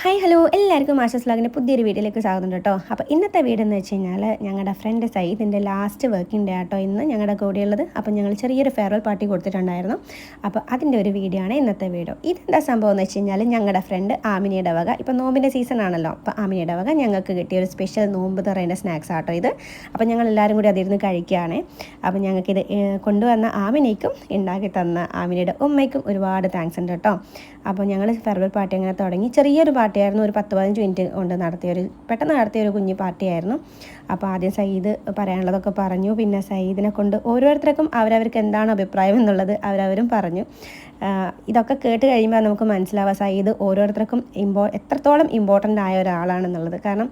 Hi hello എല്ലാവർക്കും ആശാസ് വ്ലോഗിൻ്റെ പുതിയൊരു വീഡിയോയിലേക്ക് സ്വാഗതം കേട്ടോ. അപ്പോൾ ഇന്നത്തെ വീഡിയോ എന്ന് വെച്ച് കഴിഞ്ഞാൽ ഞങ്ങളുടെ ഫ്രണ്ട് സയ്യിദിൻ്റെ ലാസ്റ്റ് വർക്കിംഗ് ഡേ ആട്ടോ ഇന്ന് ഞങ്ങളുടെ കൂടെയുള്ളത്. അപ്പോൾ ഞങ്ങൾ ചെറിയൊരു ഫെയർവെൽ പാർട്ടി കൊടുത്തിട്ടുണ്ടായിരുന്നു. അപ്പോൾ അതിൻ്റെ ഒരു വീഡിയോ ആണ് ഇന്നത്തെ വീഡിയോ. ഇതെന്താ സംഭവം എന്ന് വെച്ച് കഴിഞ്ഞാൽ ഞങ്ങളുടെ ഫ്രണ്ട് ആമിനിയുടെ വക, ഇപ്പോൾ നോമ്പിൻ്റെ സീസൺ ആണല്ലോ, അപ്പോൾ ആമിനിയുടെ വക ഞങ്ങൾക്ക് കിട്ടിയ ഒരു സ്പെഷ്യൽ നോമ്പ് തുറേൻ്റെ സ്നാക്സ് ആട്ടോ ഇത്. അപ്പോൾ ഞങ്ങൾ എല്ലാവരും കൂടി അതിരുന്ന് കഴിക്കുകയാണ്. അപ്പോൾ ഞങ്ങൾക്കിത് കൊണ്ടുവന്ന ആമിനിക്കും ഉണ്ടാക്കി തന്ന ആമിനിയുടെ ഉമ്മയ്ക്കും ഒരുപാട് താങ്ക്സ് ഉണ്ട് കേട്ടോ. അപ്പോൾ ഞങ്ങൾ ഫെയർവെൽ പാർട്ടി അങ്ങനെ തുടങ്ങി. ചെറിയൊരു പാർട്ടിയായിരുന്നു, ഒരു 10-15 മിനിറ്റ് കൊണ്ട് പെട്ടെന്ന് നടത്തിയൊരു കുഞ്ഞു പാർട്ടിയായിരുന്നു. അപ്പോൾ ആദ്യം സയ്യിദ് പറയാനുള്ളതൊക്കെ പറഞ്ഞു. പിന്നെ സയ്യിദിനെ കൊണ്ട് ഓരോരുത്തർക്കും അവരവർക്ക് എന്താണ് അഭിപ്രായം എന്നുള്ളത് അവരവരും പറഞ്ഞു. ഇതൊക്കെ കേട്ട് കഴിയുമ്പോൾ നമുക്ക് മനസ്സിലാവുക സയ്യിദ് ഓരോരുത്തർക്കും എത്രത്തോളം ഇമ്പോർട്ടൻ്റ് ആയ ഒരാളാണെന്നുള്ളത്. കാരണം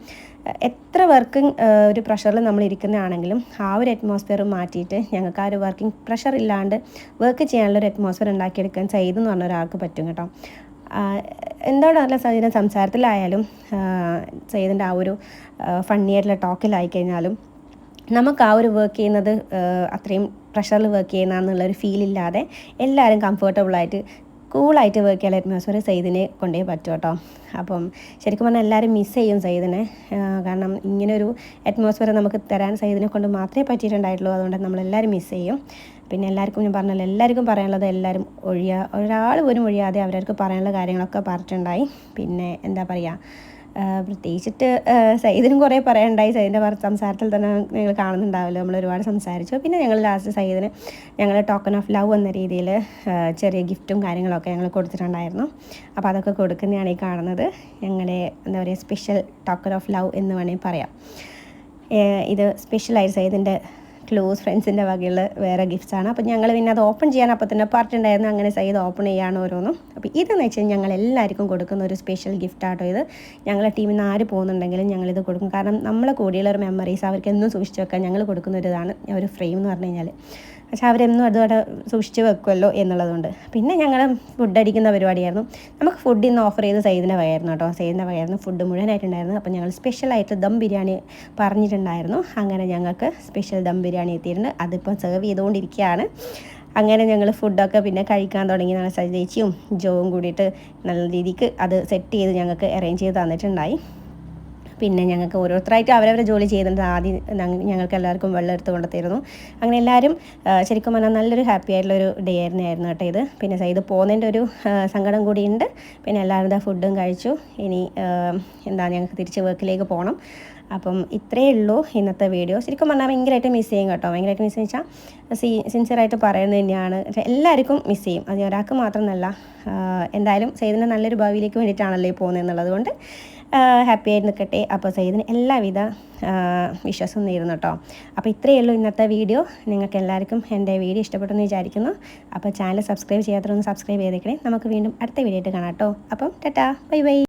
എത്ര വർക്കിംഗ് ഒരു പ്രഷറിൽ നമ്മൾ ഇരിക്കുന്നതാണെങ്കിലും ആ ഒരു അറ്റ്മോസ്ഫിയർ മാറ്റിയിട്ട് ഞങ്ങൾക്ക് ആ ഒരു വർക്കിംഗ് പ്രഷർ ഇല്ലാണ്ട് വർക്ക് ചെയ്യാനുള്ളൊരു അറ്റ്മോസ്ഫിയർ ഉണ്ടാക്കിയെടുക്കാൻ സയ്യിദ് എന്ന് പറഞ്ഞ ഒരാൾക്ക് പറ്റും കേട്ടോ. എന്താണ് സയ്യിദിൻ്റെ സംസാരത്തിലായാലും സയ്യിദിൻ്റെ ആ ഒരു ഫണ്ണി ആയിട്ടുള്ള ടോക്കിലായി കഴിഞ്ഞാലും നമുക്ക് ആ ഒരു വർക്ക് ചെയ്യുന്നത് അത്രയും പ്രഷറിൽ വർക്ക് ചെയ്യുന്നതെന്നുള്ളൊരു ഫീലില്ലാതെ എല്ലാവരും കംഫർട്ടബിളായിട്ട് കൂളായിട്ട് വർക്ക് ചെയ്യാൻ അറ്റ്മോസ്ഫിയർ സയ്യിദിനെ കൊണ്ടേ പറ്റും കേട്ടോ. അപ്പം ശരിക്കും പറഞ്ഞാൽ എല്ലാവരും മിസ് ചെയ്യും സയ്യിദിനെ. കാരണം ഇങ്ങനൊരു അറ്റ്മോസ്ഫിയർ നമുക്ക് തരാൻ സയ്യിദിനെ കൊണ്ട് മാത്രമേ പറ്റിയിട്ടുണ്ടായിട്ടുള്ളൂ. അതുകൊണ്ട് നമ്മളെല്ലാവരും മിസ് ചെയ്യും. പിന്നെ എല്ലാവർക്കും ഞാൻ പറഞ്ഞല്ലോ, എല്ലാവർക്കും പറയാനുള്ളത് എല്ലാവരും ഒരാൾ പോലും ഒഴിയാതെ അവർക്ക് പറയാനുള്ള കാര്യങ്ങളൊക്കെ പറഞ്ഞിട്ടുണ്ടായി. പിന്നെ എന്താ പറയുക, പ്രത്യേകിച്ചിട്ട് സയ്യിദിനും കുറേ പറയാനുണ്ടായി. സയ്യിദിൻ്റെ സംസാരത്തിൽ തന്നെ നിങ്ങൾ കാണുന്നുണ്ടാവില്ല, നമ്മൾ ഒരുപാട് സംസാരിച്ചു. പിന്നെ ഞങ്ങൾ ലാസ്റ്റ് സയ്യിദിന് ഞങ്ങൾ ടോക്കൺ ഓഫ് ലവ് എന്ന രീതിയിൽ ചെറിയ ഗിഫ്റ്റും കാര്യങ്ങളൊക്കെ ഞങ്ങൾ കൊടുത്തിട്ടുണ്ടായിരുന്നു. അപ്പോൾ അതൊക്കെ കൊടുക്കുന്നതാണ് ഈ കാണുന്നത്. ഞങ്ങളുടെ എന്താ പറയുക സ്പെഷ്യൽ ടോക്കൺ ഓഫ് ലവ് എന്ന് വേണമെങ്കിൽ പറയാം. ഇത് സ്പെഷ്യലായിട്ട് സയ്യിദിൻ്റെ ക്ലോസ് ഫ്രണ്ട്സിൻ്റെ വകയുള്ള വേറെ ഗിഫ്റ്റ്സാണ്. അപ്പോൾ ഞങ്ങൾ പിന്നെ അത് ഓപ്പൺ ചെയ്യാൻ അപ്പോൾ തന്നെ പറഞ്ഞിട്ടുണ്ടായിരുന്നു. അങ്ങനെ സയ്യിദ് ഓപ്പൺ ചെയ്യാണ് ഓരോന്നും. അപ്പോൾ ഇതെന്ന് വെച്ചാൽ ഞങ്ങൾ എല്ലാവർക്കും കൊടുക്കുന്ന ഒരു സ്പെഷ്യൽ ഗിഫ്റ്റാട്ടോ ഇത്. ഞങ്ങളുടെ ടീമിൽ നിന്ന് ആര് പോകുന്നുണ്ടെങ്കിലും ഞങ്ങളിത് കൊടുക്കും. കാരണം നമ്മളെ കൂടിയുള്ള ഒരു മെമ്മറീസ് അവർക്ക് എന്നും സൂക്ഷിച്ച് വെക്കാൻ ഞങ്ങൾ കൊടുക്കുന്ന ഒരു ഇതാണ് ഒരു ഫ്രെയിം എന്ന് പറഞ്ഞു കഴിഞ്ഞാൽ. പക്ഷേ അവരെന്നും അതുപോലെ സൂക്ഷിച്ച് വെക്കുമല്ലോ എന്നുള്ളതുകൊണ്ട്. പിന്നെ ഞങ്ങൾ ഫുഡ് അടിക്കുന്ന പരിപാടിയായിരുന്നു. നമുക്ക് ഫുഡ് ഇന്ന് ഓഫർ ചെയ്ത് സയ്യിദിൻ്റെ വകയായിരുന്നു കേട്ടോ. സയ്യിദിൻ്റെ വകയായിരുന്നു ഫുഡ് മുഴുവനായിട്ടുണ്ടായിരുന്നു. അപ്പോൾ ഞങ്ങൾ സ്പെഷ്യലായിട്ട് ദം ബിരിയാണി പറഞ്ഞിട്ടുണ്ടായിരുന്നു. അങ്ങനെ ഞങ്ങൾക്ക് സ്പെഷ്യൽ ദം ബിരിയാണി എത്തിയിട്ടുണ്ട്. അതിപ്പോൾ സെർവ് ചെയ്തുകൊണ്ടിരിക്കുകയാണ്. അങ്ങനെ ഞങ്ങൾ ഫുഡൊക്കെ പിന്നെ കഴിക്കാൻ തുടങ്ങി. ഞങ്ങൾ സജിതേച്ചിയും ജോവും കൂടിയിട്ട് നല്ല രീതിക്ക് അത് സെറ്റ് ചെയ്ത് ഞങ്ങൾക്ക് അറേഞ്ച് ചെയ്ത് തന്നിട്ടുണ്ടായി. പിന്നെ ഞങ്ങൾക്ക് ഓരോരുത്തരായിട്ട് അവരവരെ ജോലി ചെയ്യുന്നുണ്ട്. ആദ്യം ഞങ്ങൾക്ക് എല്ലാവർക്കും വെള്ളം എടുത്ത് കൊണ്ടുത്തരുന്നു. അങ്ങനെ എല്ലാവരും ശരിക്കും പറഞ്ഞാൽ നല്ലൊരു ഹാപ്പി ആയിട്ടുള്ളൊരു ഡേ ആയിരുന്നു കേട്ടോ ഇത്. പിന്നെ സയ്യിദ് പോകുന്നതിൻ്റെ ഒരു സങ്കടം കൂടിയുണ്ട്. പിന്നെ എല്ലാവരും ഫുഡും കഴിച്ചു. ഇനി ഞങ്ങൾക്ക് തിരിച്ച് വർക്കിലേക്ക് പോകണം. അപ്പം ഇത്രയേ ഉള്ളൂ ഇന്നത്തെ വീഡിയോ. ശരിക്കും പറഞ്ഞാൽ ഭയങ്കരമായിട്ട് മിസ് ചെയ്യും കേട്ടോ. ഭയങ്കരമായിട്ട് മിസ് വെച്ചാൽ സിൻസിയറായിട്ട് പറയുന്നത് തന്നെയാണ്. എല്ലാവർക്കും മിസ് ചെയ്യും. അത് ഒരാൾക്ക് മാത്രമല്ല. എന്തായാലും സയ്യിദിൻ്റെ നല്ലൊരു ഭാവിയിലേക്ക് വേണ്ടിയിട്ടാണല്ലോ ഈ പോകുന്നത് എന്നുള്ളത് കൊണ്ട് ഹാപ്പി ആയിട്ട് നിൽക്കട്ടെ. അപ്പോൾ സയ്യിദിന് എല്ലാവിധ വിശ്വാസം നേരുന്നു കേട്ടോ. അപ്പോൾ ഇത്രയേ ഉള്ളൂ ഇന്നത്തെ വീഡിയോ. നിങ്ങൾക്ക് എല്ലാവർക്കും എൻ്റെ വീഡിയോ ഇഷ്ടപ്പെട്ടെന്ന് വിചാരിക്കുന്നു. അപ്പോൾ ചാനൽ സബ്സ്ക്രൈബ് ചെയ്യാത്തതൊന്ന് സബ്സ്ക്രൈബ് ചെയ്തേക്കണേ. നമുക്ക് വീണ്ടും അടുത്ത വീഡിയോ ആയിട്ട് കാണാം കേട്ടോ. അപ്പം ടാറ്റാ, ബൈ ബൈ.